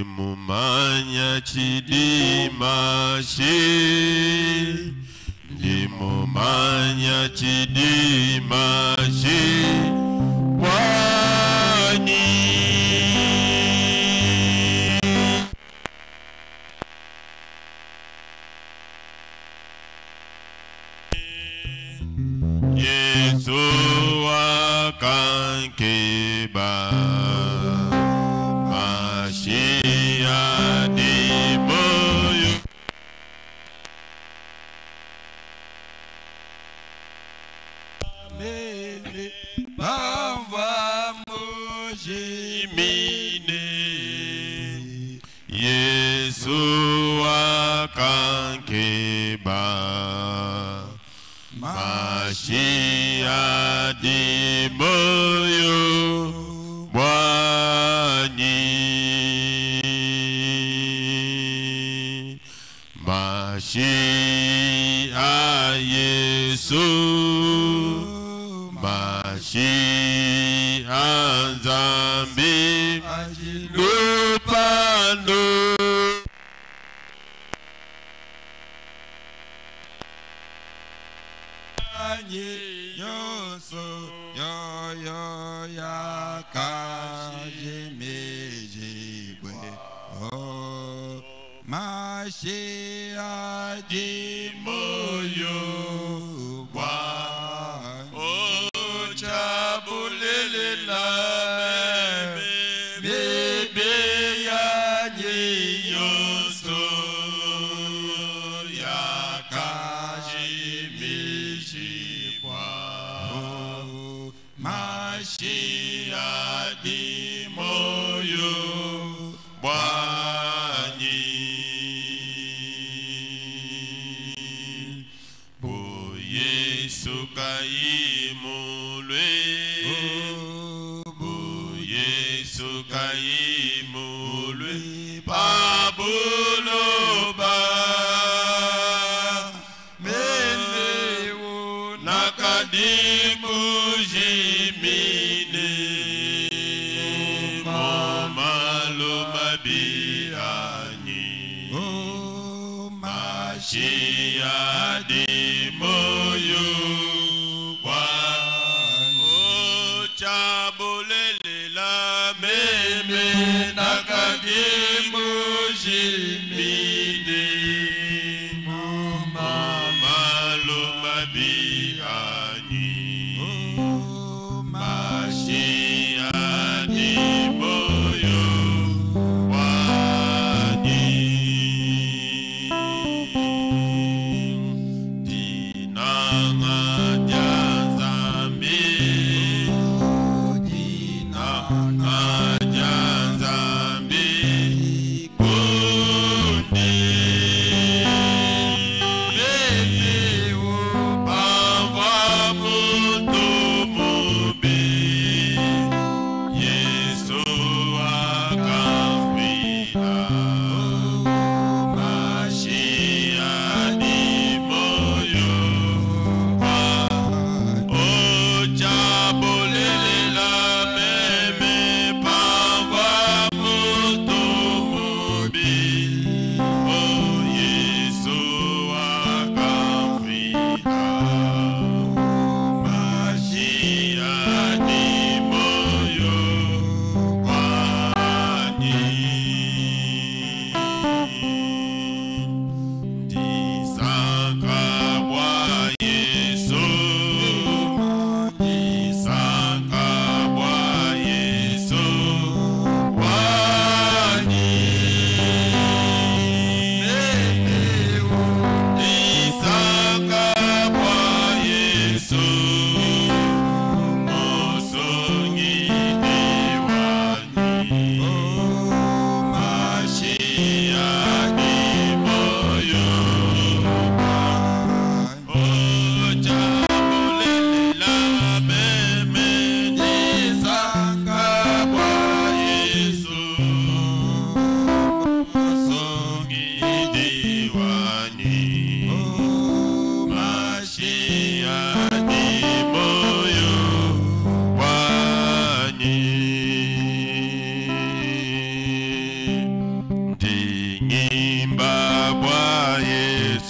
Ndimumanya chidimashi, ndimumanya chidimashi, wani Yesu akankeba. Yesu akankeba Mashia di moyo bwani Mashia Yesu Mashia Nzambi lupando Yoso yo yakajimejibwe oh Mashia di moyo wa oh chabulele la bebe ya yoso Mashia di moyo bwani Bo Yesu kaimulwe Bo Yesu kaimulwe Pabuloba Meneo nakadimu jimine Momalo mabiani Mashia di moyo wa chabulele la meme nakadimu jimine Momalo mabiani Mashia di moyo wani Dinanga jazambi Dinanga jazambi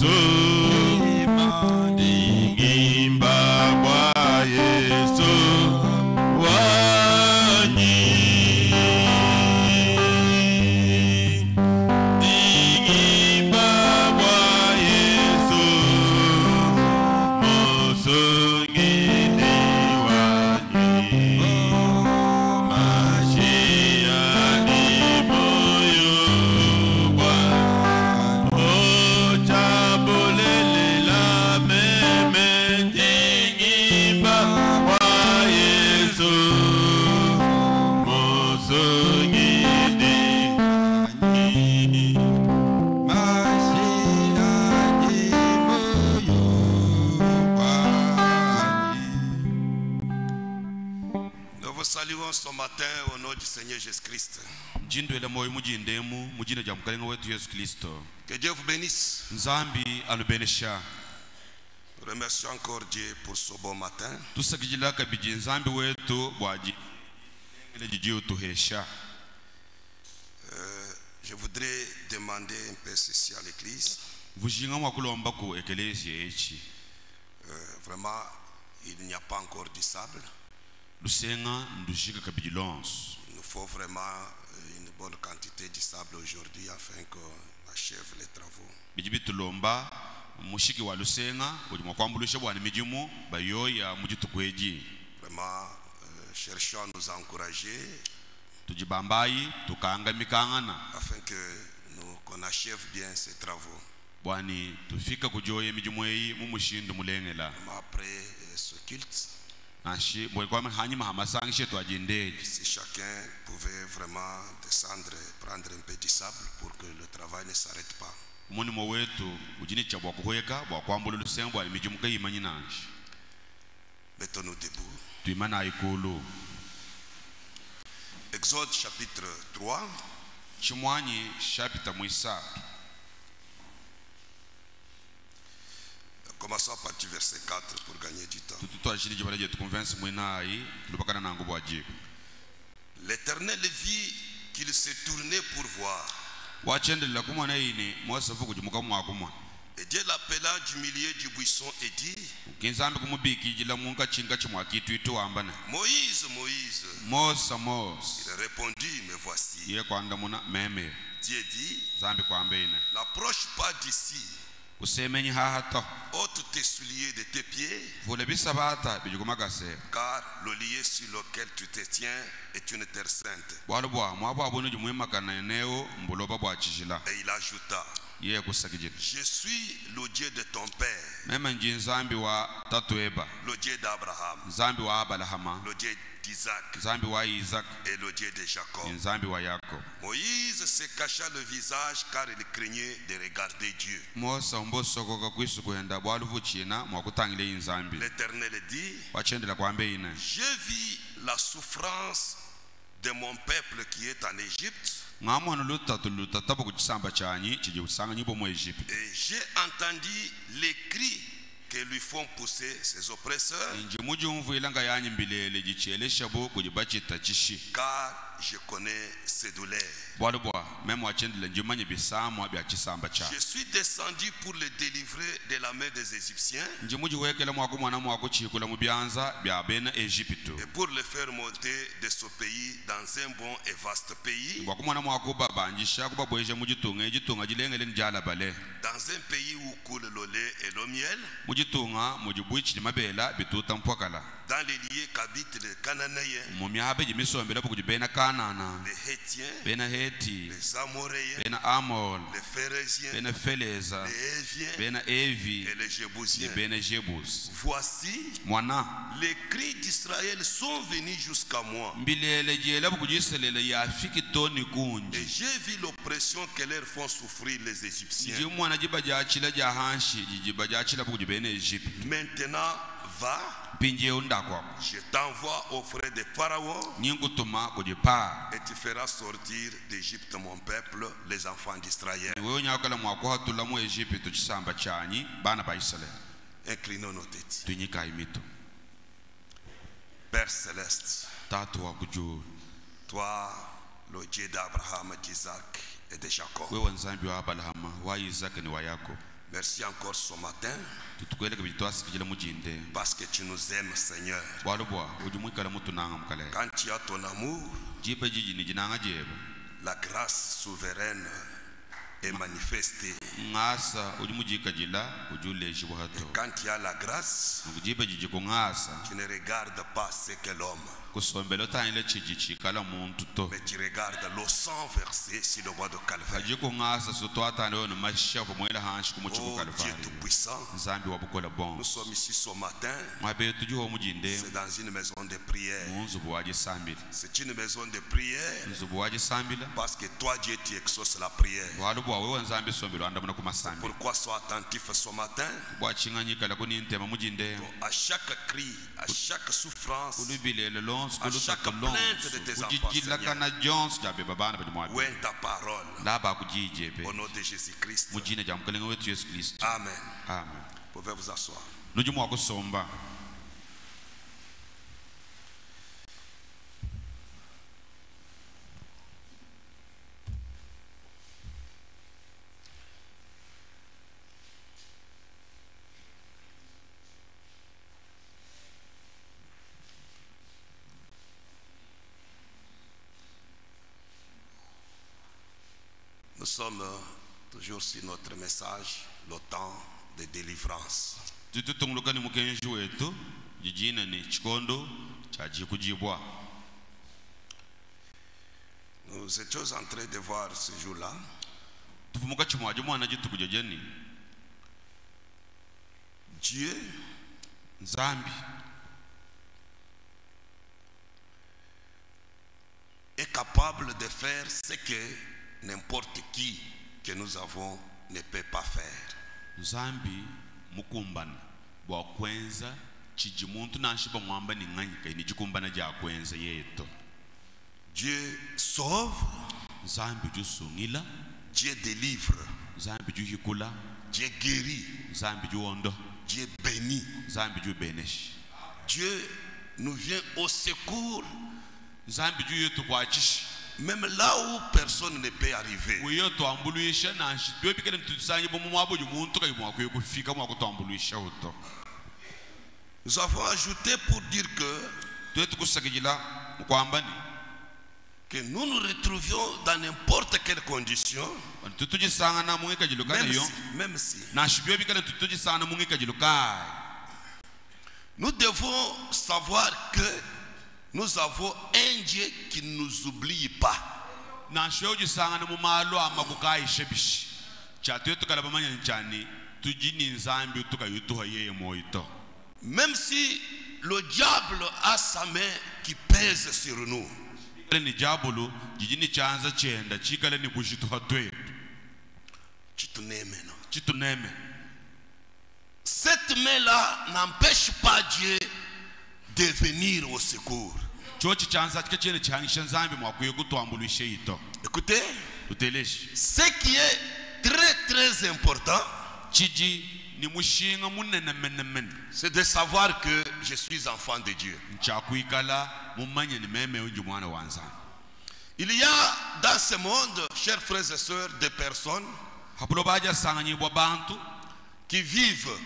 Yesu Dingimba bwa Yesu Wanyi Dingimba bwa Yesu Mosungini wanyi Mashia ni moyo bwa Ochabulele la meme Dingimba bwa Yesu Mosungini Nous vous saluons ce matin au nom du Seigneur Jésus-Christ. Que Dieu vous bénisse. Nzambi alubenesha. Nous remercions encore Dieu pour ce bon matin. Tusakijila kabiji nzambi wetu bwaji jiji utuhesha. Je voudrais demander un peu ceci à l'église. Vujinga mwakulomba ku ekelesia echi. Vraiment, il n'y a pas encore du sable. Lusenga ndushika kabiji lons. Il nous faut vraiment une bonne quantité de sable aujourd'hui afin qu'on achève les travaux. Bijibi tulomba mushiki wa lusenga kuji mwakwambulusha bwana mijimu bayoya mujitukweji. Vraiment, cherchons à nous encourager Tujibambayi tukanga mikangana afin que qu'on achève bien ces travaux. bwani tufika kujoye mijimu eyi mumushindu mulengela. Après ce culte, Nashi mwekwame hanyima hamasangishe twajendeji. si chacun pouvait vraiment descendre et prendre un peu de sable pour que le travail ne s'arrête pas. Muni mwetu ujinicha bwa kuhweka bwa kwambulu lusenga bwani mijimu kayimanyi nanshi. Mettons-nous debout. Tuimana ikulu. Exode chapitre 3. Chimwanyi chapita mwisa. Commençons à partir du verset 4 pour gagner du temps. Tututwashini jibalaje tukonvensi mwinai tulipakana nangu bwajibu. L'Éternel vit qu'il se tournait pour voir. Wachendelela kumwana ini mwasafu kujimuka mwakumwa. Et Dieu l'appela du milieu du buisson et dit: Kinzambi kumubiki jila munga chinga chimwakitu itu ambana. Moïse, Moïse. Mosa Mos. Il répondit: Me voici. Ye kwanda muna meme. Dieu dit: Zambi kwambeine. N'approche pas d'ici. Usemenyi hahato. Ôte tes souliers de tes pieds, Vule bisabata bijukumagase. car le lieu sur lequel tu te tiens est une terre sainte. Bwalubwa mwabwa bunu jumuimakana eneo mbuloba bwa chishila. Et il ajouta: Ye kusakijila. Je suis le Dieu de ton père, Mema nji nzambi wa tatueba. le Dieu d'Abraham, Nzambi wa Abalahama. le Dieu d'Isaac Nzambi wa Isaac. et le Dieu de Jacob. Nzambi wa Yakob. Moïse se cacha le visage car il craignait de regarder Dieu. Mosa umbosokoka kwisu kuhenda bwaluvu china mwakutangile inzambi. L'Éternel dit: Wachendela kwambe ine. Je vis la souffrance de mon peuple qui est en Égypte, Ngamwana lutatabo kuchisamba chanyi chiji usanga nyibo mu Egypt. et j'ai entendu les cris que lui font pousser ses oppresseurs, Inji mujumvu ilanga yanyi mbilele jichielesha bo kujibachita chishi. car je connais ses douleurs. Bwalubwa mema wachendela njimanye bisamwa bya chisamba cha. Je suis descendu pour le délivrer de la main des Égyptiens Nji mujiwekela mwakumwana mwakuchikula mubyanza bya bena Egypto. et pour le faire monter de ce pays dans un bon et vaste pays, Mwakumwana mwakuba banjisha kuba bweje mujitunga ejitunga jilengele njala bale. dans un pays où coule le lait et le miel, Mujitunga mujibwichi mabela bituta mpwakala. dans les lieux qu'habitent les Cananéens, Mumyabe jimisombela kujibena Kanana. les Hétiens, Bena Heti. les Amoréens, Bena Amol. les Phérésiens, Bena Feleza. les Éviens Bena Evi. et les Jébusiens. Bena Jebus. Voici, Mwana. les cris d'Israël sont venus jusqu'à moi. Mbilele jela bukujiselele ya fiki toni Et kunji. j'ai vu l'oppression que leur font souffrir les Égyptiens. Nji mwana jiba jachila jahanshi jiba jachila bukujibene Egypt. Maintenant, va, Pinje undakwa. je t'envoie auprès de Pharaon Nyingutuma kujipa. et tu feras sortir d'Égypte mon peuple, les enfants d'Israël. Wewe nyakala mwakuhatula mu Egypt chisamba chanyi bana ba Israel. Inclinons nos têtes. Tunyika imito. Père céleste, Tatu wa kujuu. toi, le Dieu d'Abraham, d'Isaac et de Jacob, Wewe nzambi wa Abrahama, wa Isaac ni wa Yakob. Merci encore ce matin tutukweleka bitwasikijela mujinde parce que tu nous aimes, Seigneur. walubwa ujumwikala mutunanga mukale Quand tu as ton amour, jipe jiji ni jinanga jebo la grâce souveraine est manifestée. ngasa ujumujika jila ujuleshi buhato Quand tu as la grâce, jipe jiji kungasa tu ne regardes pas ce que l'homme, kusombela tanyile chiji chikala muntu to mais tu regardes le sang versé sur le bois de Calvaire. ajiko ngasa sotwatana yo mashafu mwela hanshi kumuchiku Oh Dieu kalvari tout-puissant, nzambi wabukola bon nous sommes ici ce matin. mwabe tujuho mujinde C'est dans une maison de prière. munzubu waje sambila C'est une maison de prière nzubu waje sambila parce que toi, Dieu, tu exauces la prière. walubwa wewe nzambi sombelo andamuna kumasambi Pourquoi sois attentif ce matin? bwachinganyikala kunintema mujinde À chaque cri, à chaque souffrance, ulubilele lonse à chaque plainte de tes enfants, kujijilakana jonse jabeba bana badi mwabe ouvre ta parole laba kujijebe au nom de Jésus-Christ. mujine ja mukalenga wetu Yesu Kristo Amen. amen Vous pouvez vous asseoir. nujumwa kusomba Nous sommes toujours sur notre message, le temps de délivrance. tututungulukani mukenji wetu jijina ni chikondo cha jikujibwa Nous étions en train de voir ce jour-là tufumuka chimwaje mwana jitukujejeni Dieu nzambi est capable de faire ce que n'importe qui que nous avons ne peut pas faire. nzambi mukumbana bwa kwenza chiji muntu nashiba mwamba ni nganyika ini jikumbana ja kwenza yeto Dieu sauve, nzambi jusungila Dieu délivre, nzambi juhikula Dieu guérit, nzambi juondo Dieu bénit. nzambi jubeneshi Dieu nous vient au secours nzambi juyetu kwa chishi même là où personne ne peut arriver. wiyo twambuluisha nashi twebikele mtusanyi bomu mwabo jumuntu kayimwa kufika mwa kutwambuluisha uto Nous avons ajouté pour dire twetu kusakijila mukwambani que nous nous retrouvions dans n'importe quelle condition, tutujisanga na mwika jilukana yo même si nashi twebikele tutujisanga na mwika jilukai nous devons savoir que nous avons un Dieu qui ne nous oublie pas. nashi ujisanga na mumalo amakukai shebishi cha twetu kalabamanya nchani tujini nzambi utukayutuha yeye moito Même si le diable a sa main qui pèse sur nous, ni jabulu jijini chanza chenda chikale ni bushituha twetu chituneme cette main-là n'empêche pas Dieu de venir au secours. chochi chanza chikachene changisha nzambi mwakuye kutwambulishe ito Écoutez, tuteleshi ce qui est très très important, chiji ni mushinga munene menemene c'est de savoir que je suis enfant de Dieu. nchakuikala mumanye ni meme unju mwana wanza Il y a dans ce monde, chers frères et sœurs, des personnes hapulo baja sanganyibwa bantu qui vivent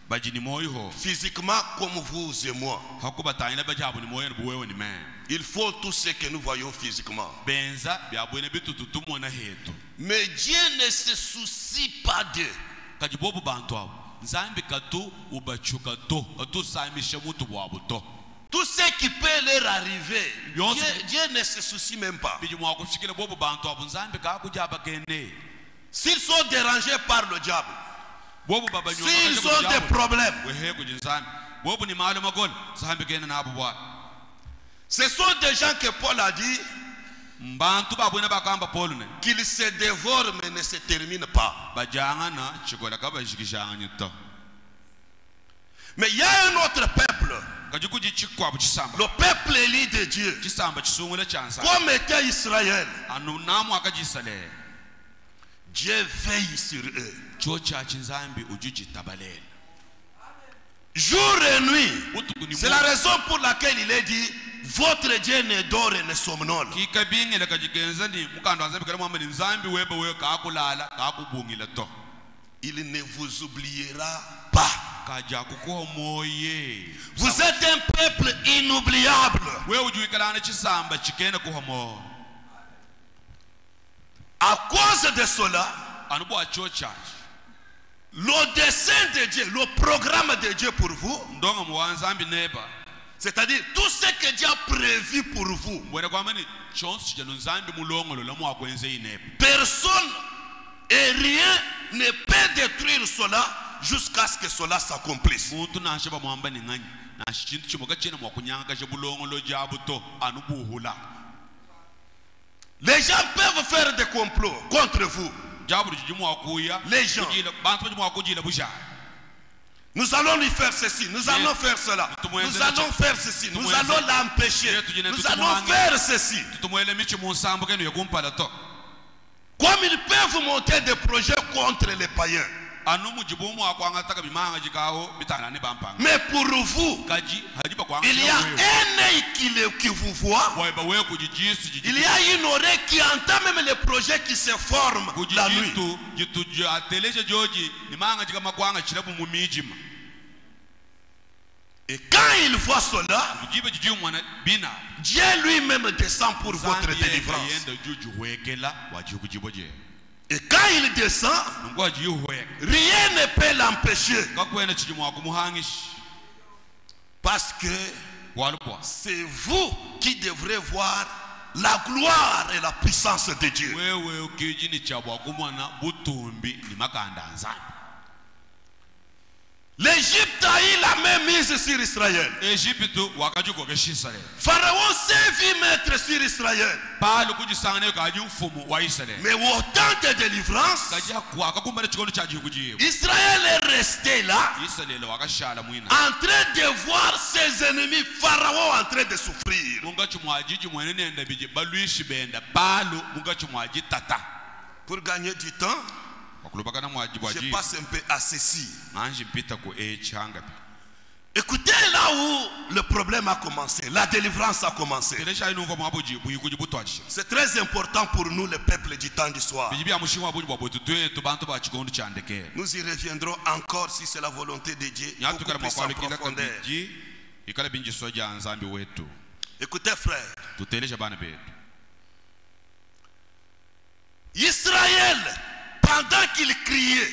bajini moyo physiquement comme vous et moi. hakubatanyila bajabu ni moyo buwewe ni meme Il faut tout ce que nous voyons physiquement. benza byabwene bitututumwa na hetu Mais Dieu ne se soucie pas d'eux. kajibobu bantu abo nzambi katu ubachuka to atusamisha mutu bwabu to Tout ce qui peut leur arriver, Bien Dieu ne se soucie même pas. bijimwa kufikira bobu bantu abo nzambi kakujaba kene S'ils sont dérangés par le diable, bobu baba s'ils ont des problèmes, wehe kujinzambi bobu ni mahali magoli nzambi kene nabo bwa ce sont des gens que Paul a dit mbantu babwene bakamba Paul ne qu'ils se dévorent mais ne se terminent pas. bajangana chikola kabajikishanga nyito Mais il y a un autre peuple, kajikuji chikwa buchisamba le peuple élu de Dieu, chisamba chisungule chansa comme était Israël. anu namu akajisale Dieu veille sur eux. chocha chinzambi ujuji tabalela Jour et nuit. utukuni C'est la raison pour laquelle il est dit votre Dieu ne dort et ne somnole. kikabingile kajigenza ni mukando anzambi kala mwamba ni nzambi webe wewe kakulala kakubungile to il ne vous oubliera pas. kaja kukuhomoye. Vous êtes un peuple inoubliable. Wewe ujuikalana chisamba chikenda kuhomo. À cause de cela, Anubo achocha. le dessein de Dieu, le programme de Dieu pour vous, Ndonga muwanzambi neba. c'est-à-dire tout ce que Dieu a prévu pour vous, Bwera kwamani chonsi chijano nzambi mulongolo lamu wakwenze ineba. personne et rien ne peut détruire cela jusqu'à ce que cela s'accomplisse. Muntu nashaba mwamba ni ngani. Na chintu chimoga chena mwakunyanga jabulongolo jabuto anubuhula. Les gens peuvent faire des complots contre vous. Les gens. Nous allons lui faire ceci, nous allons faire cela, nous allons faire ceci, nous allons l'empêcher, nous allons faire ceci. Comme ils peuvent monter des projets contre les païens. Mais pour vous, il y a un œil qui vous voit. Il y a une oreille qui entend même les projets qui se forment la nuit. Et quand il voit cela, Dieu lui-même descend pour votre délivrance. Et quand il descend, rien ne peut l'empêcher. Parce que c'est vous qui devrez voir la gloire et la puissance de Dieu. L'Égypte a eu la même mise sur Israël. Pharaon s'est vu mettre sur Israël. Mais au temps de délivrance, Israël est resté là, en train de voir ses ennemis, Pharaon en train de souffrir. Pour gagner du temps, je passe un peu à ceci. Écoutez là où le problème a commencé, la délivrance a commencé. C'est très important pour nous, le peuple du temps du soir. Nous y reviendrons encore si c'est la volonté de Dieu. Écoutez frère, Israël, pendant qu'il criait,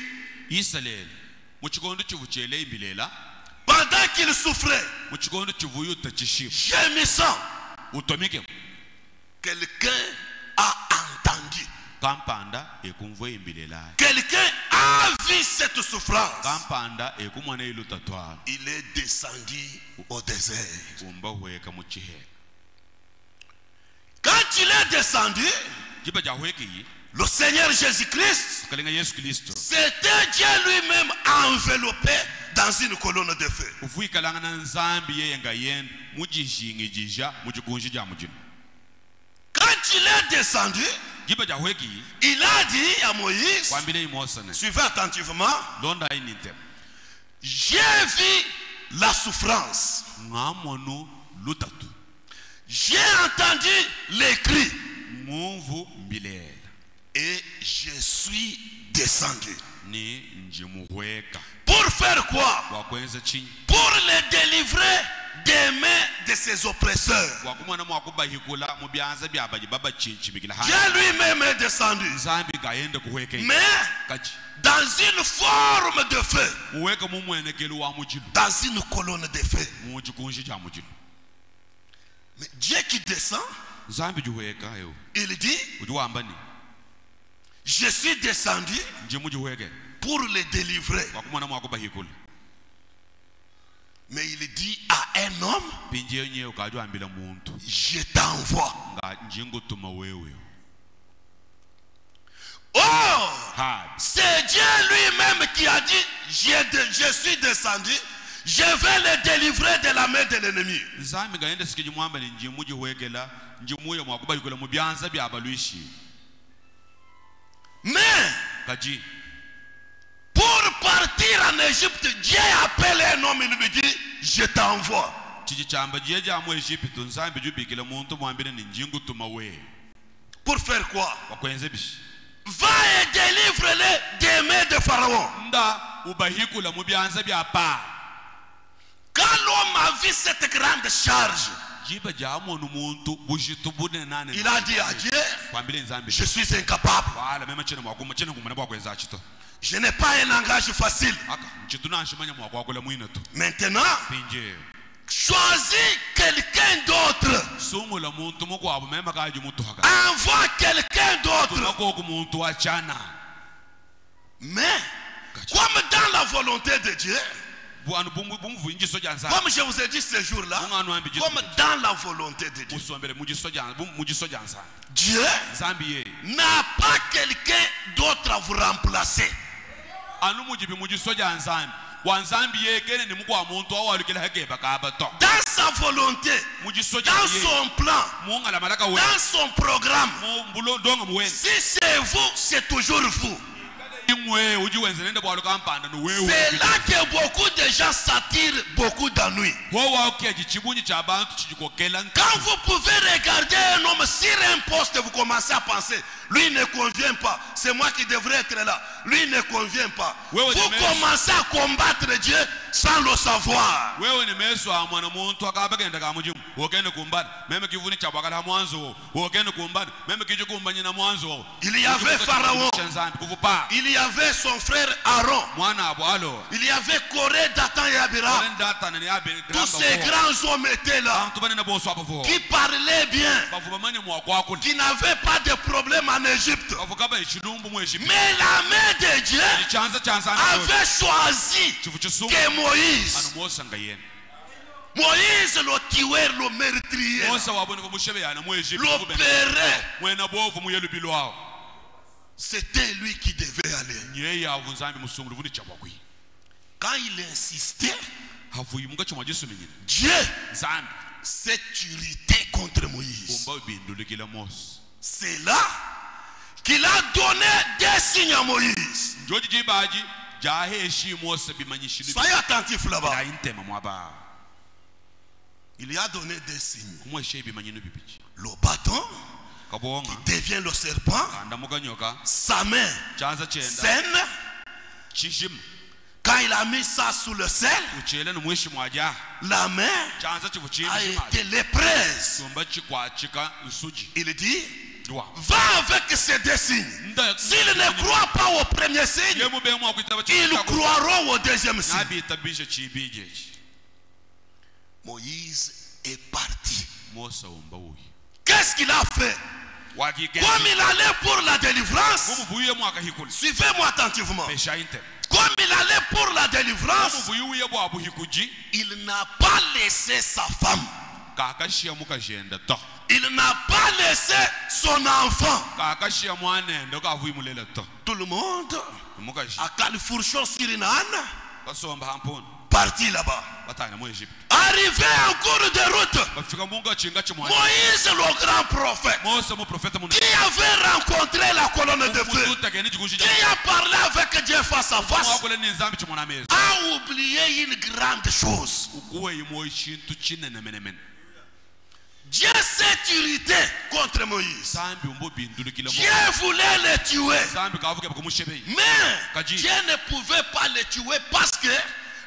pendant qu'il souffrait, gémissant, quelqu'un a entendu. Quelqu'un a vu cette souffrance. Il est descendu au désert. Quand il est descendu, le Seigneur Jésus-Christ, c'était Dieu lui-même enveloppé dans une colonne de feu. Quand il est descendu, il a dit à Moïse, suivez attentivement, j'ai vu la souffrance, j'ai entendu les cris, et je suis descendu. Pour faire quoi? Pour les délivrer des mains de ses oppresseurs. Dieu lui-même est descendu, mais dans une forme de feu, dans une colonne de feu. Mais Dieu qui descend, il dit, je suis descendu pour les délivrer. Mais il dit à un homme, je t'envoie. Oh, c'est Dieu lui-même qui a dit, je suis descendu, je vais les délivrer de la main de l'ennemi. Mais pour partir en Égypte, Dieu appelle un homme et lui dit, je t'envoie. Pour faire quoi? Va et délivre-les des mains de Pharaon. Quand l'homme a vu cette grande charge, il a dit à Dieu, je suis incapable. Je n'ai pas un langage facile. Maintenant, choisis quelqu'un d'autre. Envoie quelqu'un d'autre. Mais, comme dans la volonté de Dieu, comme je vous ai dit ce jour-là, comme dans la volonté de Dieu, Dieu n'a pas quelqu'un d'autre à vous remplacer. Dans sa volonté, dans son plan, dans son programme, si c'est vous, c'est toujours vous. C'est là que beaucoup de gens s'attirent beaucoup d'ennuis. Quand vous pouvez regarder un homme sur un poste, vous commencez à penser, lui ne convient pas, c'est moi qui devrais être là, lui ne convient pas. Vous commencez à combattre Dieu sans le savoir. Il y avait Pharaon, il y avait son frère Aaron, il y avait Corée, Dathan et Abiram. Tous ces grands hommes étaient là, qui parlaient bien, qui n'avaient pas de problème en Égypte. Mais la main de Dieu avait choisi que Moïse, le tueur, le meurtrier, le péré, c'était lui qui devait aller. Quand il insistait, Dieu s'est irrité contre Moïse. C'est là qu'il a donné des signes à Moïse. Soyez attentifs là-bas. Il y a donné des signes. Le bâton qui devient le serpent, sa main saine. Quand il a mis ça sous le sel, la main a été lépreuse. Il dit, va avec ces deux signes. S'ils ne croient pas au premier signe, ils croiront au deuxième signe. Moïse est parti. Qu'est-ce qu'il a fait? Comme il allait pour la délivrance, suivez-moi attentivement. Comme il allait pour la délivrance, il n'a pas laissé sa femme. Il n'a pas laissé son enfant. Tout le monde à Califourchon sur une âne, parti là-bas. Arrivé en cours de route, Moïse, le grand prophète, qui avait rencontré la colonne de feu, qui a parlé avec Dieu face à face, a oublié une grande chose. Dieu s'est irrité contre Moïse. Dieu voulait le tuer, mais Dieu ne pouvait pas le tuer parce que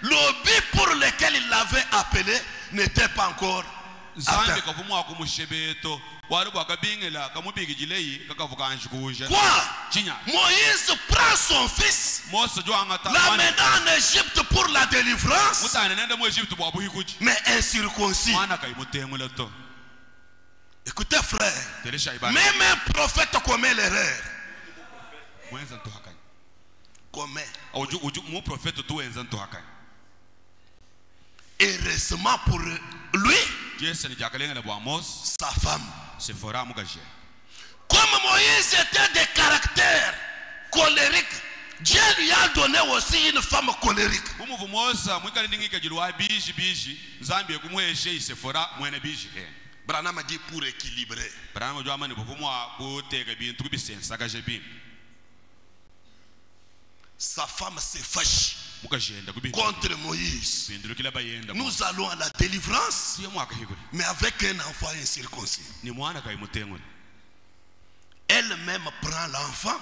le but pour lequel il l'avait appelé n'était pas encore atteint. Quoi? Moïse prend son fils, l'amène en Égypte pour la délivrance, mais incirconcis. Écoutez frère, même un prophète commet l'erreur. Heureusement pour lui, sa femme. Comme Moïse était de caractère colérique, Dieu lui a donné aussi une femme colérique. Branham a dit pour équilibrer. Sa femme se fâche contre Moïse. Nous allons à la délivrance, mais avec un enfant incirconcis. Elle-même prend l'enfant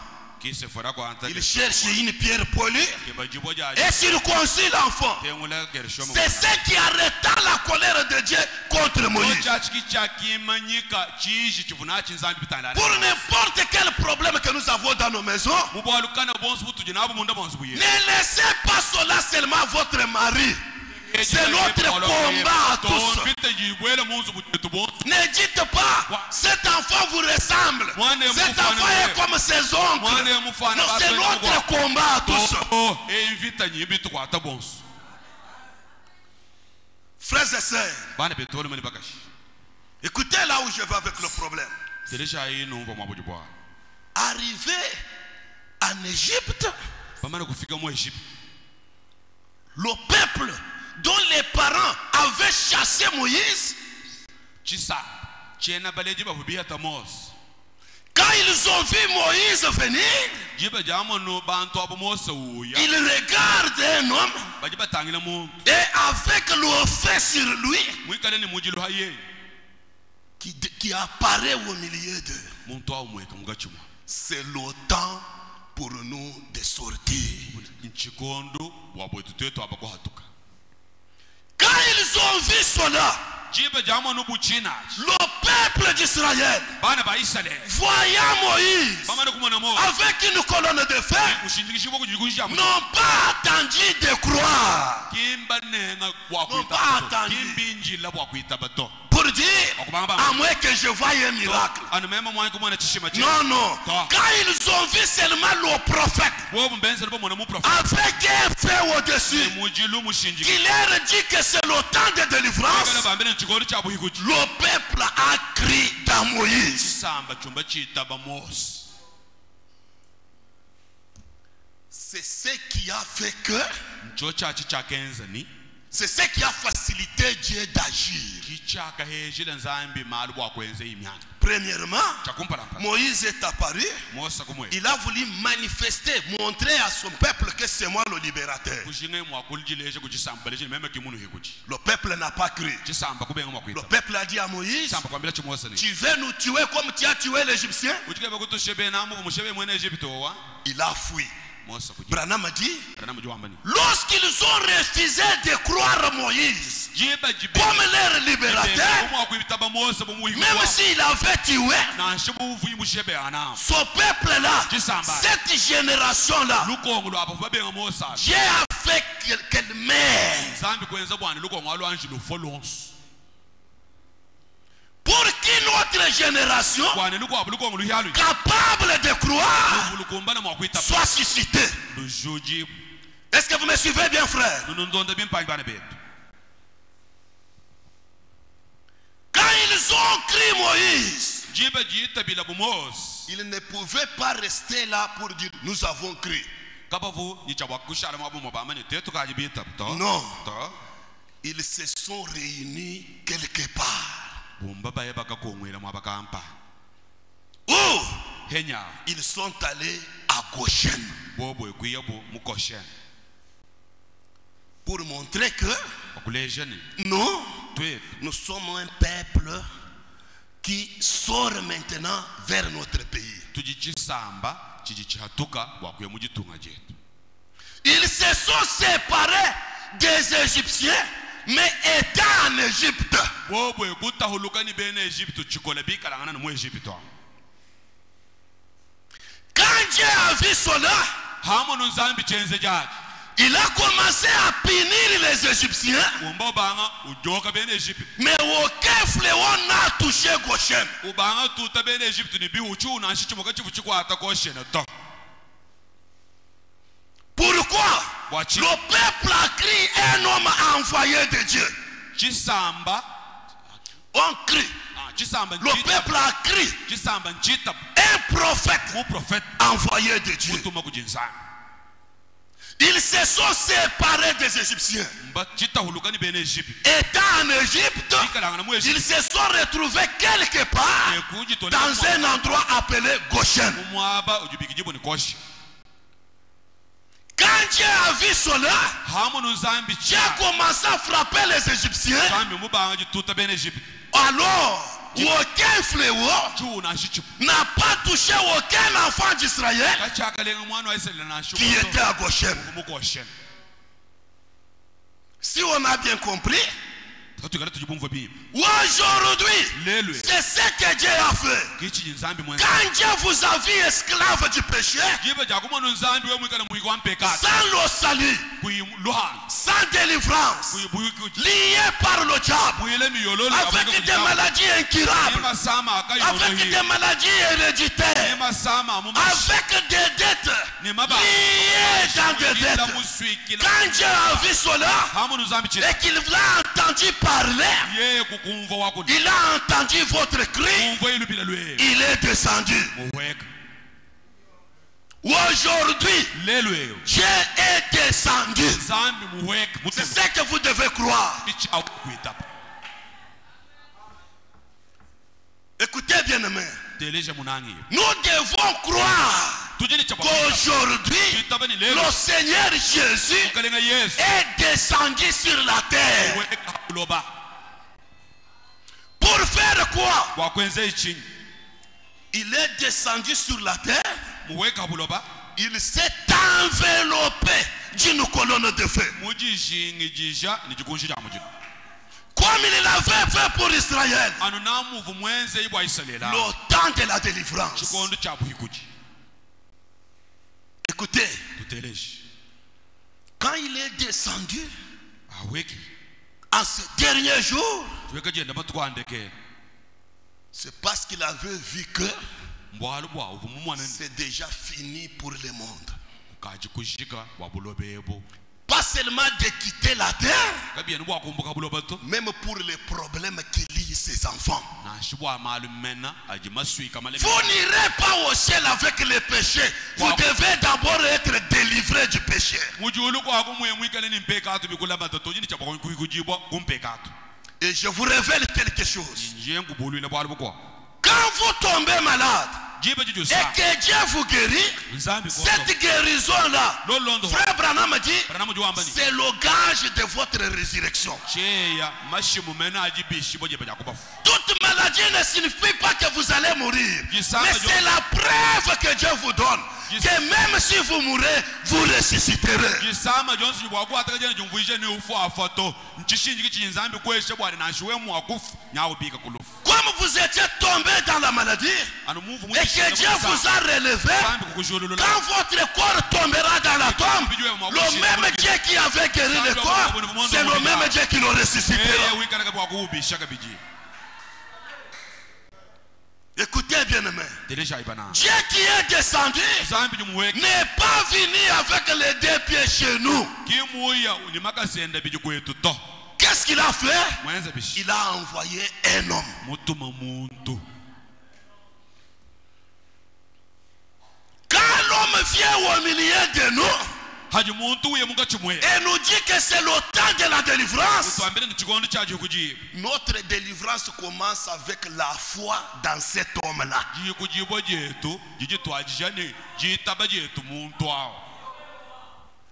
Il cherche une pierre polie et circoncis l'enfant. C'est ce qui arrêta la colère de Dieu contre Moïse. Pour n'importe quel problème que nous avons dans nos maisons, ne laissez pas cela seulement à votre mari. C'est notre combat à tous. Ne dites pas, cet enfant vous ressemble. Cet enfant est comme ses oncles. Non, c'est notre combat à tous. Frères et sœurs, écoutez là où je vais avec le problème. Arrivé en Égypte, le peuple dont les parents avaient chassé Moïse, quand ils ont vu Moïse venir, ils regardent un homme et avec le feu sur lui qui apparaît au milieu d'eux. C'est le temps pour nous de sortir. Quand ils ont vu cela, le peuple d'Israël, voyant Moïse avec une colonne de feu, n'ont pas attendu de croire. N'ont pas attendu pour dire, à moins que je voie un miracle. Non, non. Quand ils ont vu seulement le prophète avec un feu au-dessus, qui leur dit que c'est le temps de délivrance, le peuple a crié dans Moïse. C'est ce qui a fait que, c'est ce qui a facilité Dieu d'agir. Premièrement, Moïse est apparu. Il a voulu manifester, montrer à son peuple que c'est moi le libérateur. Le peuple n'a pas cru. Le peuple a dit à Moïse, tu veux nous tuer comme tu as tué l'Égyptien? Il a fui. Branham a dit, lorsqu'ils ont refusé de croire Moïse comme leur libérateur, même s'il avait tué ce peuple-là, cette génération-là, Dieu a fait qu'elle meure. Pour qu'une autre génération capable de croire soit suscitée. Est-ce que vous me suivez bien, frère? Quand ils ont crié Moïse, ils ne pouvaient pas rester là pour dire nous avons crié. Non, ils se sont réunis quelque part. Où ils sont allés à Goshen pour montrer que nous sommes un peuple qui sort maintenant vers notre pays. Ils se sont séparés des Égyptiens, mais étant en Égypte. Quand Dieu a vu cela, il a commencé à punir les Égyptiens, mais aucun fléau n'a touché Goshen. Pourquoi? Le peuple a crié un homme envoyé de Dieu. On crie. Le peuple a crié un prophète envoyé de Dieu. Ils se sont séparés des Égyptiens. Étant en Égypte, ils se sont retrouvés quelque part dans un endroit appelé Goshen. Quand Dieu a vu cela, Dieu a commencé à frapper les Égyptiens. Alors, aucun fléau n'a pas touché aucun enfant d'Israël qui était à Goshen. Si on a bien compris, aujourd'hui, c'est ce que Dieu a fait. Quand Dieu vous a vu esclave du péché, sans le salut, sans délivrance, lié par le diable, avec des maladies incurables, avec des maladies héréditaires, avec des dettes, liées dans des dettes. Quand Dieu a vu cela et qu'il l'a entendu parler, il a entendu votre cri, il est descendu. Aujourd'hui, Dieu est descendu. C'est ce que vous devez croire. Écoutez bien, aimé. Nous devons croire qu'aujourd'hui, le Seigneur Jésus est descendu sur la terre. Pour faire quoi? Il est descendu sur la terre. Il s'est enveloppé d'une colonne de feu. Comme il l'avait fait pour Israël. Le temps de la délivrance. Écoutez. Quand il est descendu, en ce dernier jour, c'est parce qu'il avait vu que c'est déjà fini pour le monde. Pas seulement de quitter la terre, même pour les problèmes qui lient ses enfants. Vous n'irez pas au ciel avec les péchés. Vous devez d'abord être délivré du péché. Et je vous révèle quelque chose. Quand vous tombez malade et que Dieu vous guérit, cette guérison-là, Frère Branham dit, c'est le gage de votre résurrection. Toute maladie ne signifie pas que vous allez mourir, mais c'est la preuve que Dieu vous donne que même si vous mourrez, vous ressusciterez. Comme vous étiez tombé dans la maladie et que Dieu vous a relevé, quand votre corps tombera dans la tombe, le même Dieu qui avait guéri le corps, c'est le même Dieu qui le ressuscitera. Écoutez bien, aimé. Dieu qui est descendu n'est pas venu avec les deux pieds chez nous. Qu'est-ce qu'il a fait? Il a envoyé un homme. Quand l'homme vient au milieu de nous et nous dit que c'est le temps de la délivrance, notre délivrance commence avec la foi dans cet homme-là.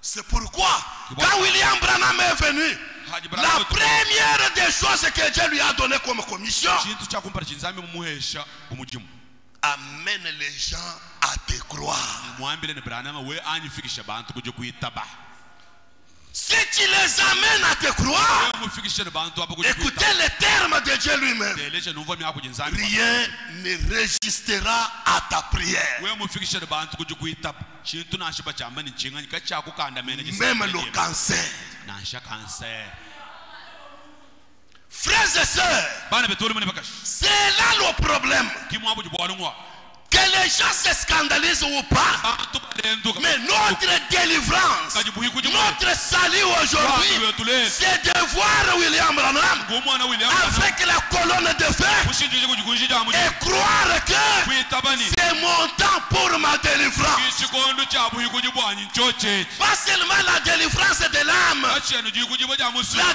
C'est pourquoi, quand William Branham est venu, la première des choses que Dieu lui a donné comme commission, amène les gens à te croire. Si tu les amènes à te croire, écoutez les termes de Dieu lui-même. Rien ne résistera à ta prière. Même le cancer. Frères et sœurs, c'est là le problème. Que les gens se scandalisent ou pas, mais notre délivrance, notre salut aujourd'hui, c'est de voir William Branham avec la colonne de feu et croire que c'est mon temps pour ma délivrance. Pas seulement la délivrance de l'âme, la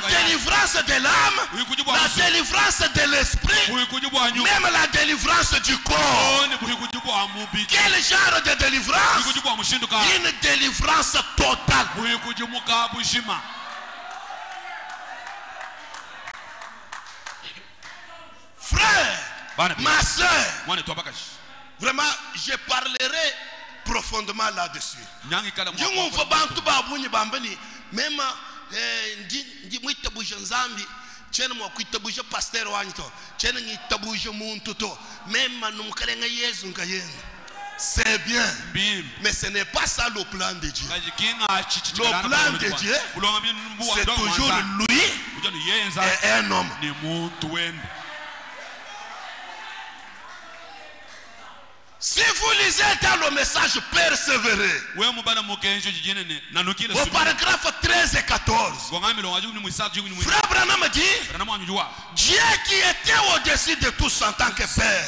délivrance de l'âme, la délivrance de l'esprit, même la délivrance du corps. Quel genre de délivrance? Une délivrance totale. Frère, Ma soeur, vraiment, je parlerai profondément là-dessus. Même chena mwa kuitabuje pasteur wanito chena ngitabuje muntu to même numkalenga Yesu ngayenga. C'est bien, mais ce n'est pas ça le plan de Dieu. Le plan de Dieu, c'est toujours lui et un homme. Si vous lisez dans le message persévérer, au paragraphe 13 et 14, Frère Branham dit, Dieu qui était au-dessus de tous en tant que Père,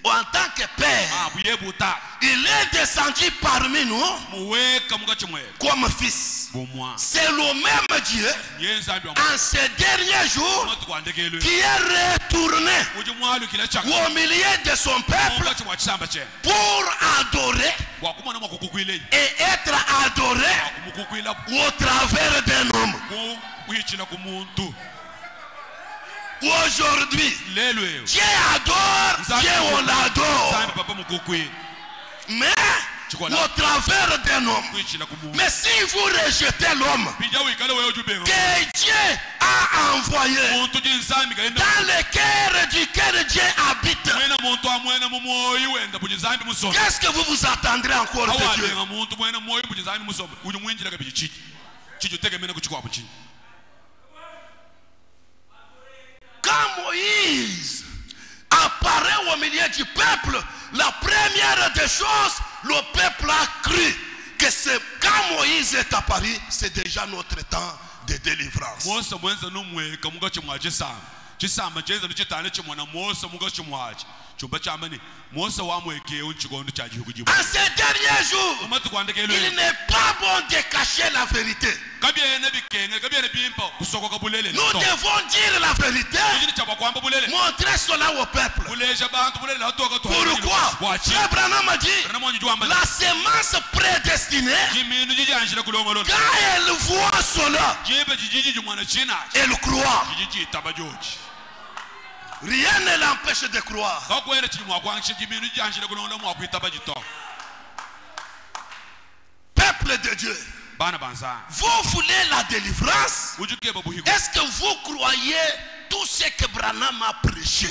en tant que Père, il est descendu parmi nous comme Fils. C'est le même Dieu en ces derniers jours qui est retourné au milieu de son peuple pour adorer et être adoré au travers d'un homme. Aujourd'hui, Dieu adore, Dieu on l'adore, mais au travers d'un homme. Mais si vous rejetez l'homme que Dieu a envoyé, dans le cœur duquel Dieu habite, qu'est-ce que vous vous attendrez encore de Dieu? Quand Moïse apparaît au milieu du peuple, la première des choses, le peuple a cru que c'est quand Moïse est apparu, c'est déjà notre temps de délivrance. En ces derniers jours, il n'est pas bon de cacher la vérité. Nous devons dire la vérité, montrer cela au peuple. Pourquoi? Frère Branham a dit, la semence prédestinée, quand elle voit cela, elle croit. Rien ne l'empêche de croire. Peuple de Dieu, vous voulez la délivrance? Est-ce que vous croyez tout ce que Branham a prêché?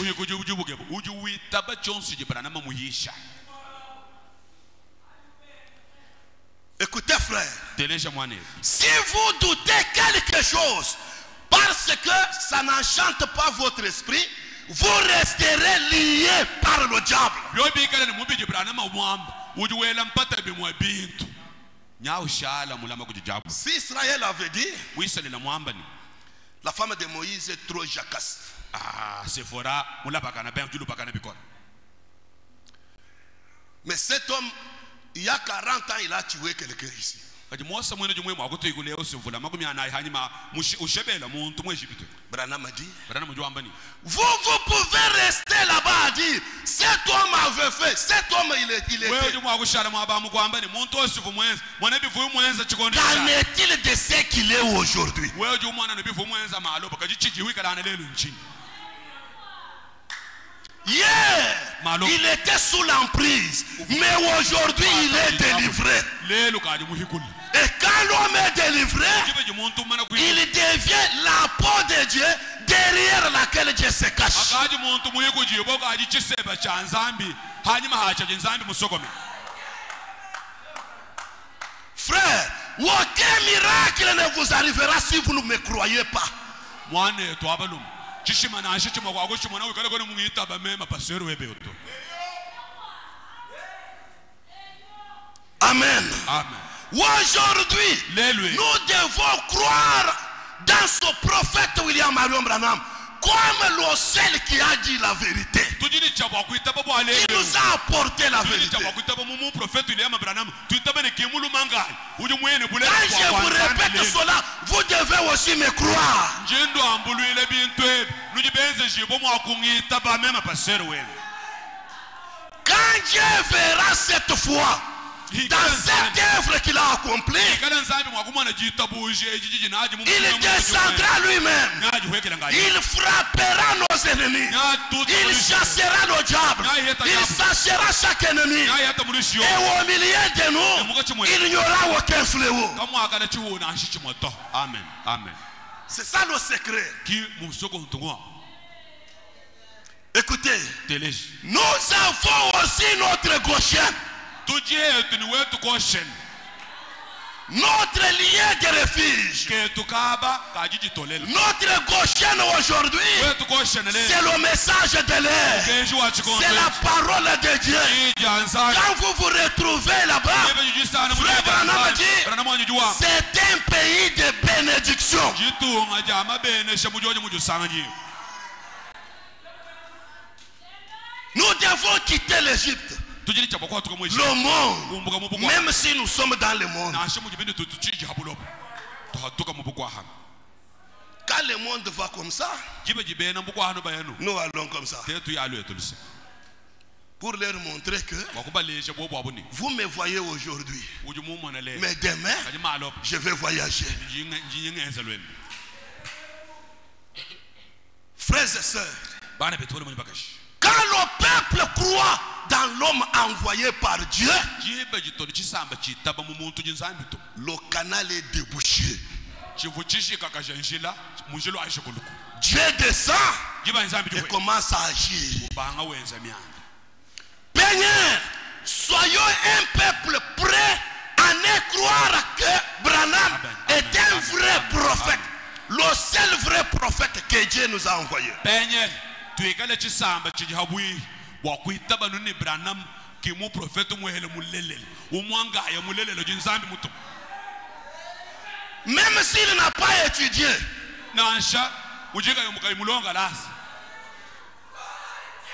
Écoutez frère, si vous doutez quelque chose parce que ça n'enchante pas votre esprit, vous resterez liés par le diable. Si Israël avait dit, la femme de Moïse est trop jacasse, mais cet homme, il y a 40 ans, il a tué quelqu'un ici. Branham a dit, vous pouvez rester là-bas à dire, cet homme avait fait, cet homme il est. Qu'en est-il de ce qu'il est aujourd'hui? Hier, il était sous l'emprise, mais aujourd'hui il est délivré. Et quand l'homme est délivré, il devient la peau de Dieu derrière laquelle Dieu se cache. Frère, aucun miracle ne vous arrivera si vous ne me croyez pas. Amen. Aujourd'hui, nous devons croire dans ce prophète William Marion Branham comme le seul qui a dit la vérité. Il nous a apporté la vérité. Quand je vous répète cela, vous devez aussi me croire. Quand Dieu verra cette foi, dans cette œuvre qu'il a accomplie, il descendra lui-même. Il frappera nos ennemis. Il chassera nos diables. Il sachera chaque ennemi. Et au milieu de nous, il n'y aura aucun fléau. Amen. Amen. C'est ça le secret. Écoutez, nous avons aussi notre gauchien. Notre lien de refuge. Notre gauchien aujourd'hui, c'est le message de l'air. C'est la parole de Dieu. Quand vous vous retrouvez là-bas, Frère Branham dit, c'est un pays de bénédiction. Nous devons quitter l'Égypte. Le monde, même si nous sommes dans le monde, quand le monde va comme ça, nous allons comme ça. Pour leur montrer que vous me voyez aujourd'hui, mais demain, je vais voyager. Frères et sœurs, quand le peuple croit dans l'homme envoyé par Dieu, le canal est débouché. Dieu descend et commence à agir. Peigneur, soyons un peuple prêt à ne croire que Branham est un vrai prophète. Le seul vrai prophète que Dieu nous a envoyé. Même s'il n'a pas étudié,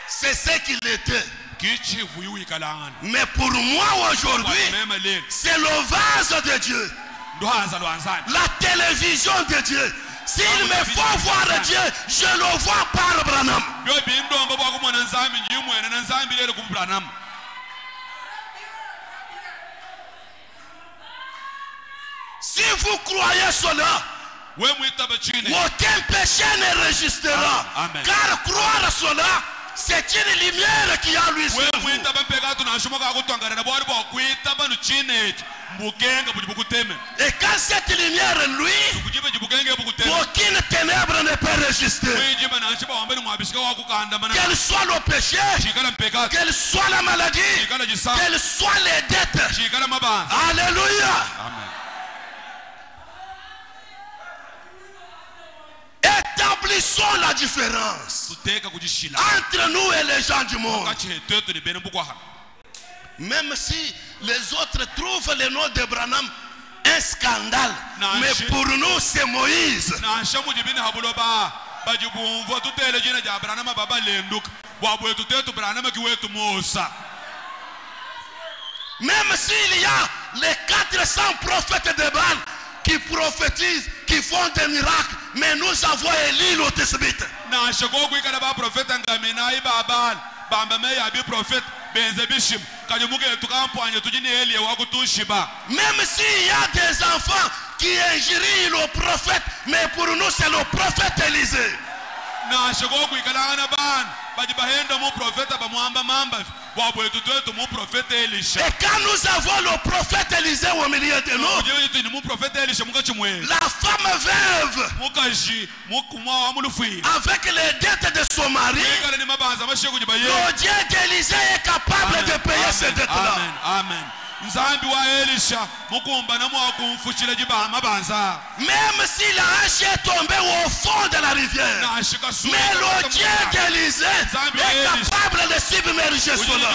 c'est ce qu'il était. Mais pour moi aujourd'hui, c'est le vase de Dieu, la télévision de Dieu. S'il me faut voir Dieu, je le vois par Branham. Si vous croyez cela, aucun péché ne résistera. Car croire cela, c'est une lumière qui a lui sur vous. Et quand cette lumière lui, aucune ténèbre ne peut résister. Quel soit le péché, quelle soit la maladie, quelles soient les dettes. Alléluia. Établissons la différence entre nous et les gens du monde. Même si les autres trouvent le nom de Branham un scandale, mais pour nous c'est Moïse. Même s'il y a les 400 prophètes de Baal qui prophétisent, qui font des miracles, mais nous avons Élie le Tisbite. Même s'il y a des enfants qui injurient le prophète, mais pour nous c'est le prophète Élisée. Et quand nous avons le prophète Élisée au milieu de nous, la femme veuve avec les dettes de son mari, le Dieu d'Élisée est capable de payer ces dettes-là. Amen. Même si la hache est tombée au fond de la rivière, mais le Dieu d'Élisée est capable de submerger cela.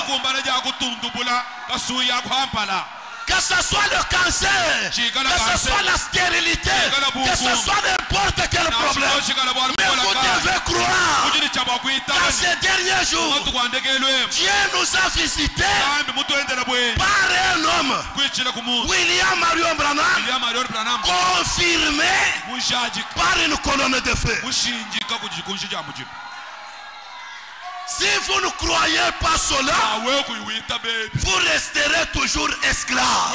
Que ce soit le cancer, que ce soit la stérilité, que ce soit n'importe quel problème, mais vous devez croire dans ces derniers jours, Dieu nous a visités par un homme, William Marion Branham, confirmé par une colonne de feu. Si vous ne croyez pas cela, vous resterez toujours esclaves.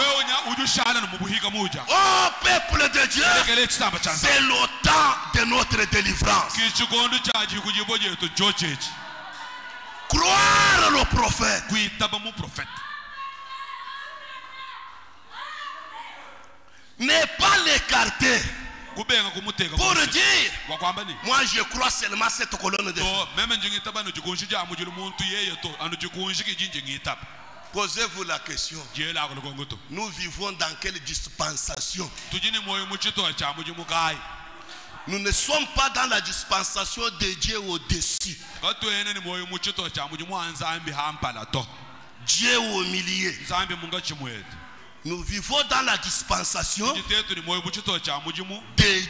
Oh peuple de Dieu, c'est le temps de notre délivrance. Croire le prophète. Ne pas l'écarter. Pour dire, moi je crois seulement cette colonne de feu. Posez-vous la question. Nous vivons dans quelle dispensation? Nous ne sommes pas dans la dispensation de Dieu au-dessus. Dieu au milieu. Nous vivons dans la dispensation de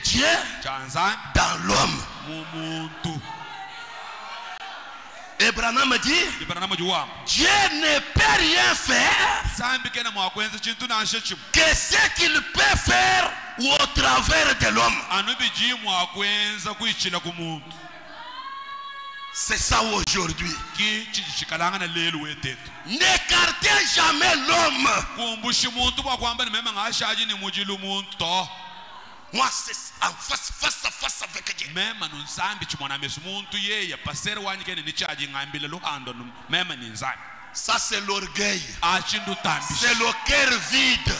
Dieu dans l'homme. Et Branham dit, Dieu ne peut rien faire que ce qu'il peut faire au travers de l'homme. C'est ça aujourd'hui. N'écartez jamais l'homme. Moi, c'est en face à face avec Dieu. Ça, c'est l'orgueil. C'est le cœur vide.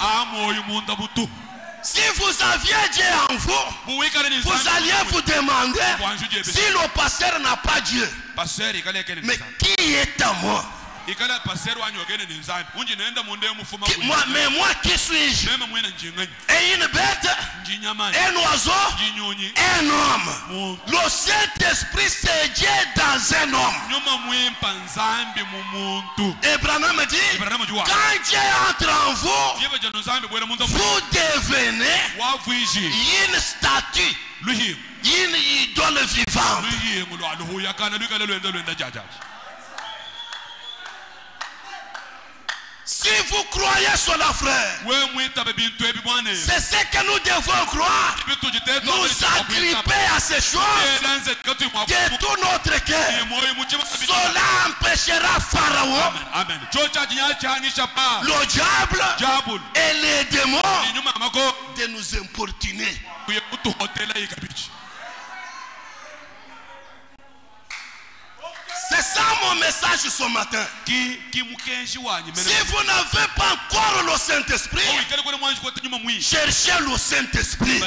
Si vous aviez Dieu en vous, vous alliez vous demander si le pasteur n'a pas Dieu. Mais qui est à moi? Mais moi qui suis-je? Et une bête, un oiseau, un homme. Le Saint-Esprit c'est Dieu dans un homme. Et Branham dit, quand Dieu entre en vous, vous devenez une statue, une idole vivante. Si vous croyez cela, frère, c'est ce que nous devons croire. Nous agripper à ces choses de tout notre cœur. Cela empêchera Pharaon, le diable et les démons de nous importuner. C'est ça mon message ce matin. Si vous n'avez pas encore le Saint-Esprit, cherchez le Saint-Esprit.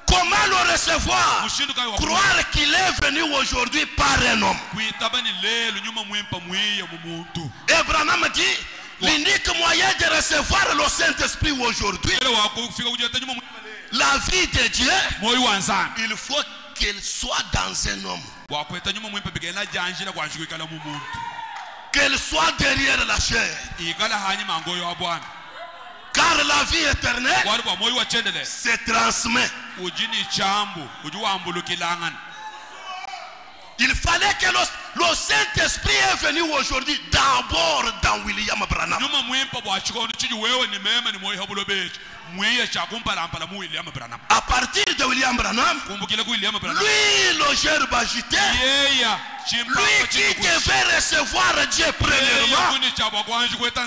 Comment le recevoir? Croire qu'il est venu aujourd'hui par un homme. Et Branham dit, l'unique moyen de recevoir le Saint-Esprit aujourd'hui, la vie de Dieu, il faut qu'elle soit dans un homme. Qu'elle soit derrière la chair. Car la vie éternelle se transmet. Il fallait que le Saint-Esprit est venu aujourd'hui d'abord dans William Branham. À partir de William Branham, lui, le gerbe agité, lui qui devait recevoir Dieu premièrement,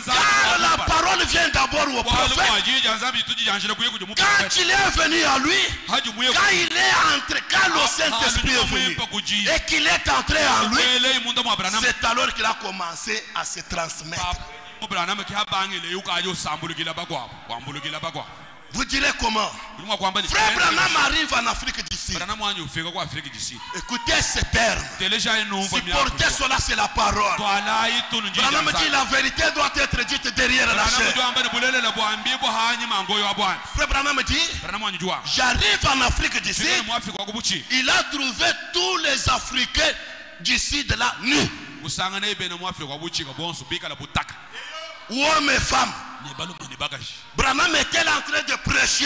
car la parole vient d'abord au prophète. Quand il est venu à lui, quand il est entré, quand le Saint-Esprit est venu et qu'il est entré en lui, c'est alors qu'il a commencé à se transmettre. Vous direz comment? Frère Branham arrive en Afrique d'ici. Écoutez ces termes. Si porter cela, c'est la parole. Branham dit la vérité doit être dite derrière la chair. Frère Branham dit, j'arrive en Afrique d'ici. Il a trouvé tous les Africains d'ici de là nus. Hommes et femmes. Branham était en train de prêcher.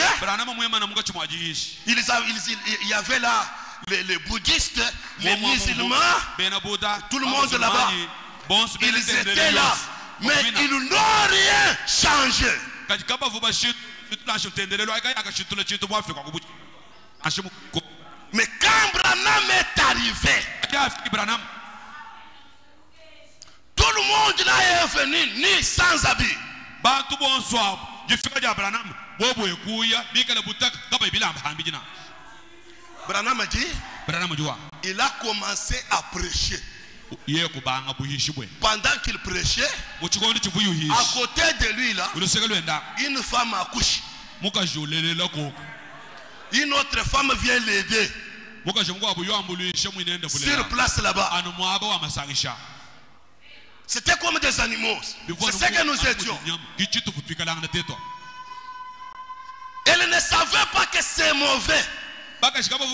Il y avait là les bouddhistes, les musulmans, tout le monde là-bas. Ils étaient là, mais ils n'ont rien changé. Mais quand Branham est arrivé, monde là est venu ni sans habit. bantu bonswa jifika ja Branham bobo ekuya bikala butaka kaba ibilamba hambijina. Branham dit, Branham jua il a commencé à prêcher. Pendant qu'il prêchait, à côté de lui là, une femme accouche. Une autre femme vient l'aider. Sur place là-bas. C'était comme des animaux. C'est ce que nous étions. Elle ne savait pas que c'est mauvais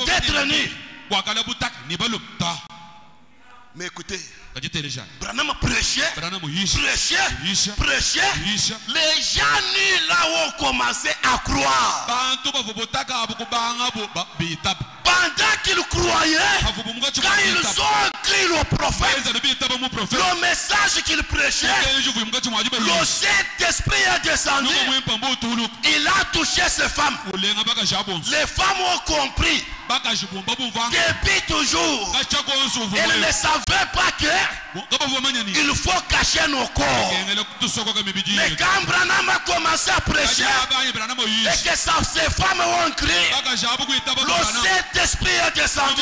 d'être nu. Mais écoutez, Branham prêchait. Les gens nus là ont commencé à croire. Pendant qu'ils croyaient, quand ils ont écrit le prophète, le message qu'il prêchait, le Saint-Esprit est descendu. Il a touché ces femmes. Les femmes ont compris. Depuis toujours, elles ne savaient pas qu'il faut cacher nos corps. Mais quand Branham a commencé à prêcher et que ces femmes ont crié, le Saint-Esprit est descendu.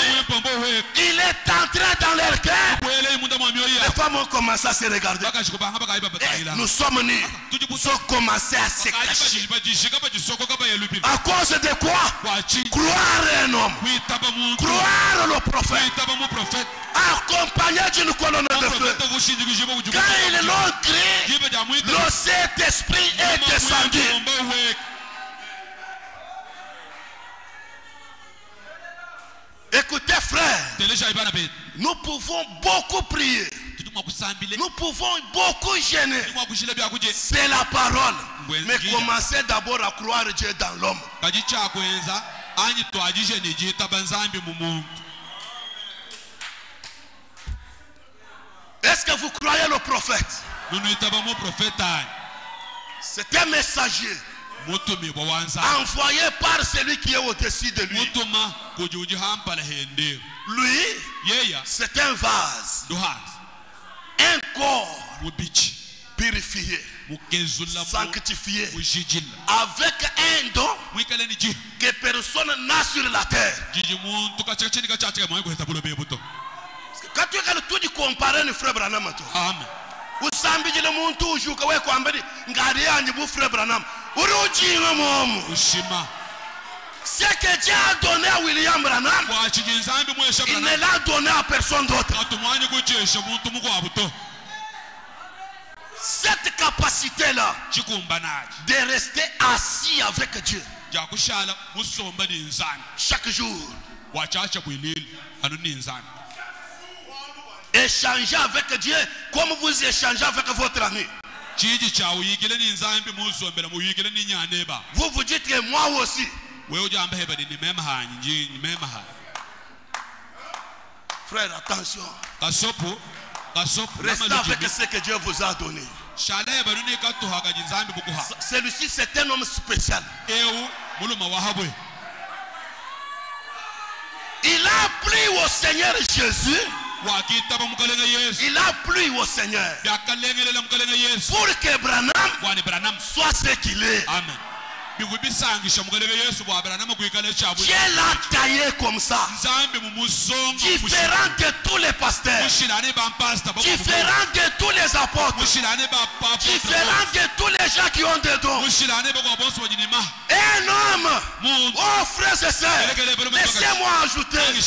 Il est entré dans leur cœur. Les femmes ont commencé à se regarder. Et nous sommes nus. Ils ont commencé à se cacher. À cause de quoi? Croire un homme. Croire le prophète. Accompagné d'une colonne de feu. Quand ils l'ont crié, le Saint-Esprit est descendu. Écoutez frère, nous pouvons beaucoup prier. Nous pouvons beaucoup gêner. C'est la parole. Mais commencez d'abord à croire Dieu dans l'homme. Est-ce que vous croyez le prophète? C'est un messager envoyé par celui qui est au-dessus de lui. Lui, c'est un vase, un corps purifié, sanctifié, avec un don que personne n'a sur la terre. Quand tu regardes tout, tu compares le frère Branham. Amen. Ce que Dieu a donné à William Branham, il ne l'a donné à personne d'autre. Cette capacité-là de rester assis avec Dieu chaque jour, échanger avec Dieu comme vous échangez avec votre ami. Vous vous dites que moi aussi. Frère, attention. Restez avec ce que Dieu vous a donné. Celui-ci, c'est un homme spécial. Il a plu au Seigneur Jésus. Il a plu au Seigneur pour que Branham soit ce qu'il est. Amen. Dieu l'a taillé comme ça, différent de tous les pasteurs, différent de tous les apôtres, différent de tous les gens qui ont des dons. Un homme, oh frères et sœurs, laissez-moi ajouter.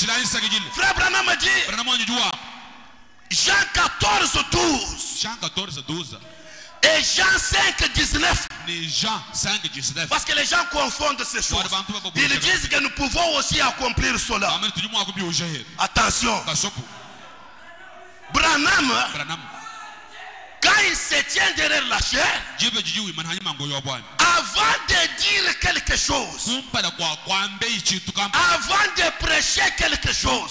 Frère Branham dit, Jean 14, 12. Et Jean 5, 19. Parce que les gens confondent ces choses. Ils disent que nous pouvons aussi accomplir cela. Attention. Branham, quand il se tient derrière la chair, avant de dire quelque chose, avant de prêcher quelque chose,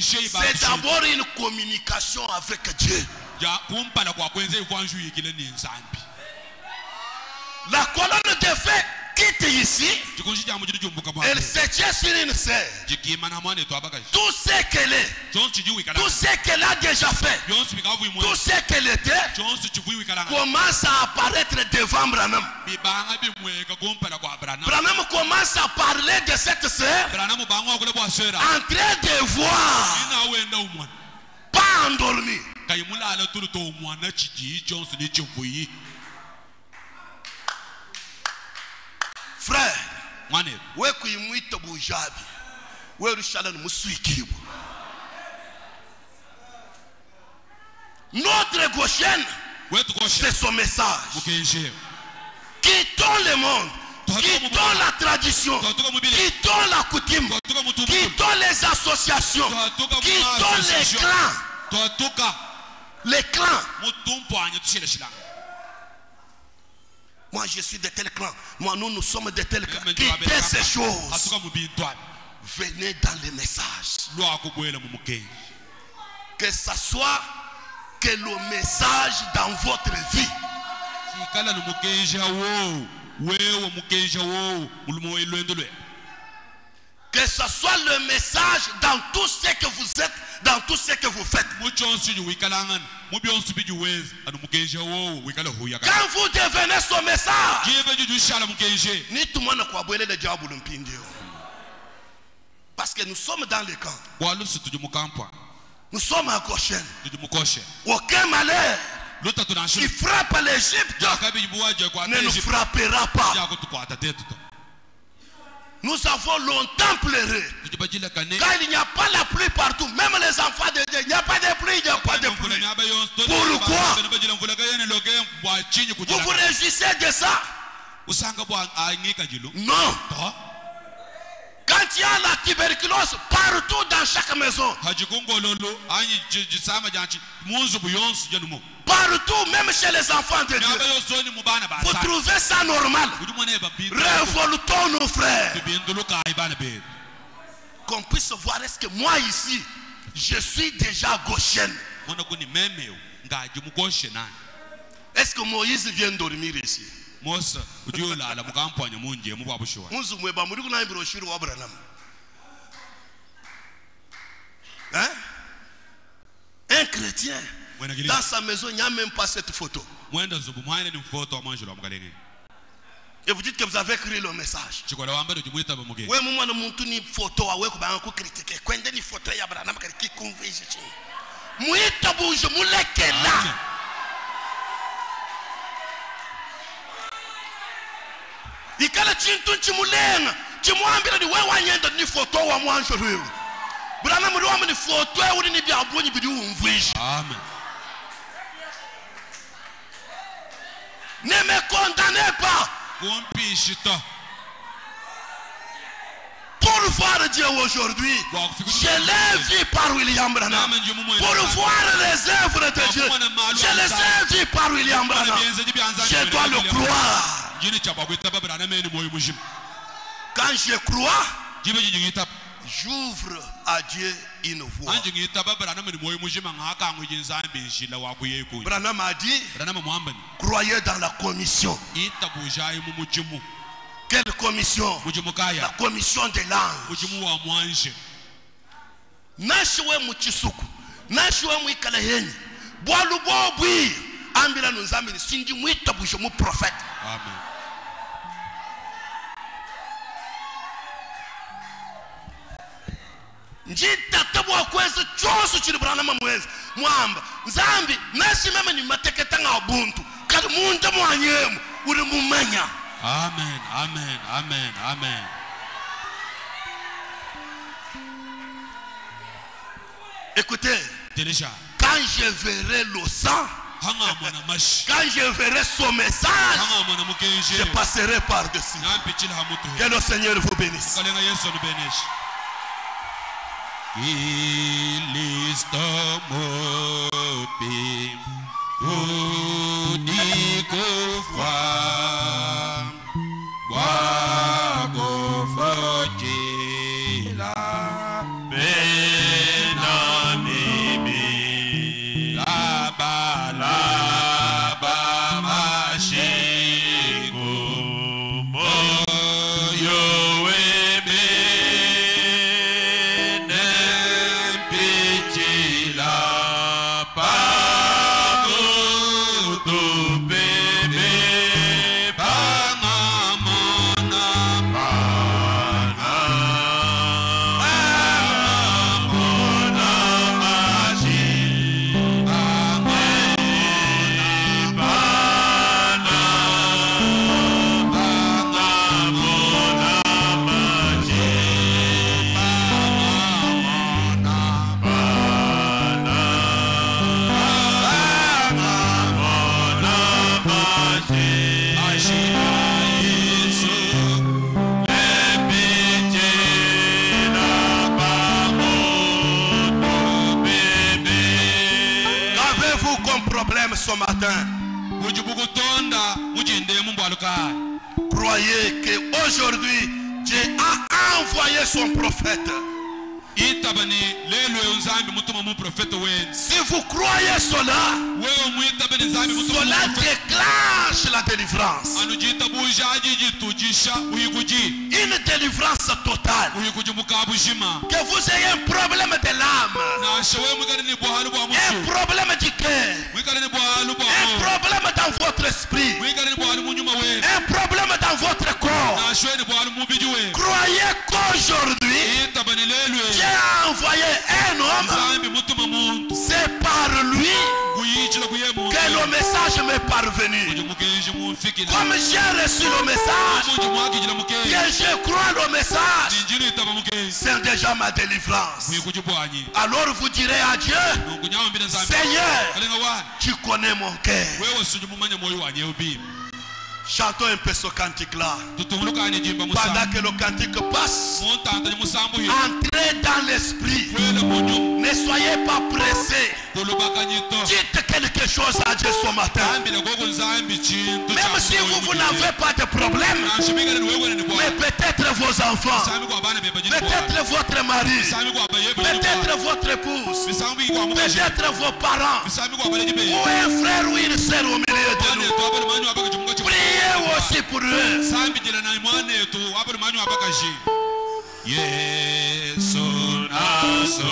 c'est d'abord une communication avec Dieu. La colonne de feu quitte ici. Elle se tient sur une serre. Tout ce qu'elle est, tout ce qu'elle a déjà fait, tout ce qu'elle était, commence à apparaître devant Branham. Branham commence à parler de cette sœur en train de voir, pas endormi. Frère, notre gauchaine, c'est son message. Quittons le monde, quittons la tradition, quittons la coutume, quittons les associations, quittons les clans. Les clans. Moi je suis de tel clan. Moi nous sommes de tel clan. Quittez ces choses. Venez dans les messages. Que ça soit que le message dans votre vie. Que ce soit le message dans tout ce que vous êtes, dans tout ce que vous faites. Quand vous devenez son message, ni tout le monde ne le diable. Parce que nous sommes dans le camp. Nous sommes à Goshen. Aucun malheur qui frappe l'Égypte ne nous frappera pas. Nous avons longtemps pleuré. Car il n'y a pas la pluie partout. Même les enfants de Dieu, il n'y a pas de pluie, il n'y a pas de pluie. Pourquoi? Vous vous réjouissez de ça? Non. Quand il y a la tuberculose partout dans chaque maison, partout, même chez les enfants de Dieu, vous trouvez ça normal? Révoltons nos frères. Qu'on puisse voir, est-ce que moi ici, je suis déjà gauchien? Est-ce que Moïse vient dormir ici? Hein? Un chrétien dans sa maison, il n'y a même pas cette photo. Et vous dites que vous avez écrit le message. Ikala chintu mulenga chimwambira ni wewe wanyenda ni photo wa mwanjo lwewe Branham ruwa ni photo ya uri ni byabonye biri umvisha. Amen. Ne me condamnez pas pour voir Dieu aujourd'hui. Je l'ai vu par William Branham. Pour voir les œuvres de Dieu, je les ai vues par William Branham. Je dois le croire. Quand je crois, j'ouvre à Dieu une voie. Branham a dit, croyez dans la commission. Quelle commission? La commission de l'ange. Nashiwe muchisuku, nashiwe mwikalahenyi, bwalu bobwi, ambila nunzamini sinji mwita bwisho mu prophète. Amen. Njita tabwa kwezi chosu chili Branham mwezi mwamba nzambi nasi meme ni mateketa nga ubuntu kadi munja mwanyemu uri mumenya. Amen, amen, amen, amen. Écoutez, quand je verrai le sang, quand je verrai son message, je passerai par-dessus. Que le Seigneur vous bénisse. Il est unique fois, wago fojila, benamibi, laba mashiko, moyo webe, nempichila, pago. Qu'avez-vous comme problème ce matin? Croyez qu'aujourd'hui Dieu a envoyé son prophète. Si vous croyez cela, cela déclenche la délivrance. Une délivrance totale. Que vous ayez un problème de l'âme, un problème du cœur, un problème dans votre esprit, un problème dans votre corps. Croyez qu'aujourd'hui Dieu a envoyé un homme. C'est par lui que le message m'est parvenu. Comme j'ai reçu le message, que je crois le message, c'est déjà ma délivrance. Alors vous direz à Dieu, Seigneur, tu connais mon cœur. Chantons un peu ce cantique-là. Pendant que le cantique passe, entrez dans l'esprit. Ne soyez pas pressés. Dites quelque chose à Dieu ce matin. Même si vous n'avez pas de problème, mais peut-être vos enfants, peut-être votre mari, peut-être votre épouse, peut-être vos parents, ou un frère ou une soeur au milieu de nous. Priez aussi pour eux. Yesu naso